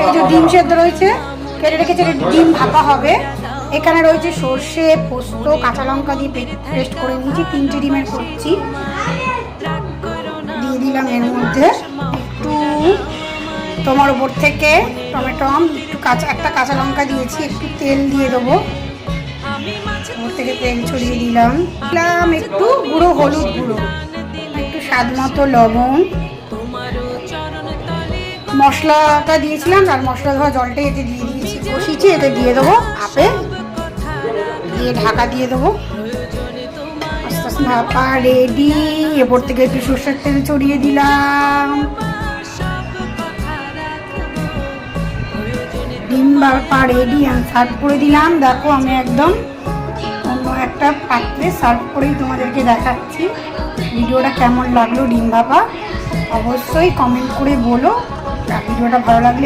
এই যে ডিম সেদ্ধ রয়েছে, কেটে রেখেছে, ডিম ভাপা হবে। এখানে রয়েছে সর্ষে, পোস্ত, কাঁচা লঙ্কা দিয়ে পেস্ট করে নিয়েছি। 3টে ডিমের করছি। দিয়ে দিলাম এর মধ্যে একটু তোমার উপর থেকে টমেটো, একটু একটা কাঁচা লঙ্কা দিয়েছি, একটু তেল দিয়ে দেবো। ওপর থেকে তেল ছড়িয়ে দিলাম একটু গুঁড়ো হলুদ গুঁড়ো, একটু স্বাদ মতো লবণ, মশলাটা দিয়েছিলাম আর মশলা ধোয়া জলটা এতে দিয়ে দিয়েছি, কষিয়েছি, এতে দিয়ে দেবো ভাপে, দিয়ে ঢাকা দিয়ে দেবো। আস্তে আস্তে ভাপা রেডি। এরপর থেকে একটু সর্ষের তেল ছড়িয়ে দিলাম, ডিম ভাপা রেডি। আমি সার্ভ করে দিলাম। দেখো আমি একদম অন্য একটা পাত্রে সার্ভ করেই তোমাদেরকে দেখাচ্ছি। ভিডিওটা কেমন লাগলো ডিম ভাপা অবশ্যই কমেন্ট করে বলো। ভিডিওটা ভালো লাগলে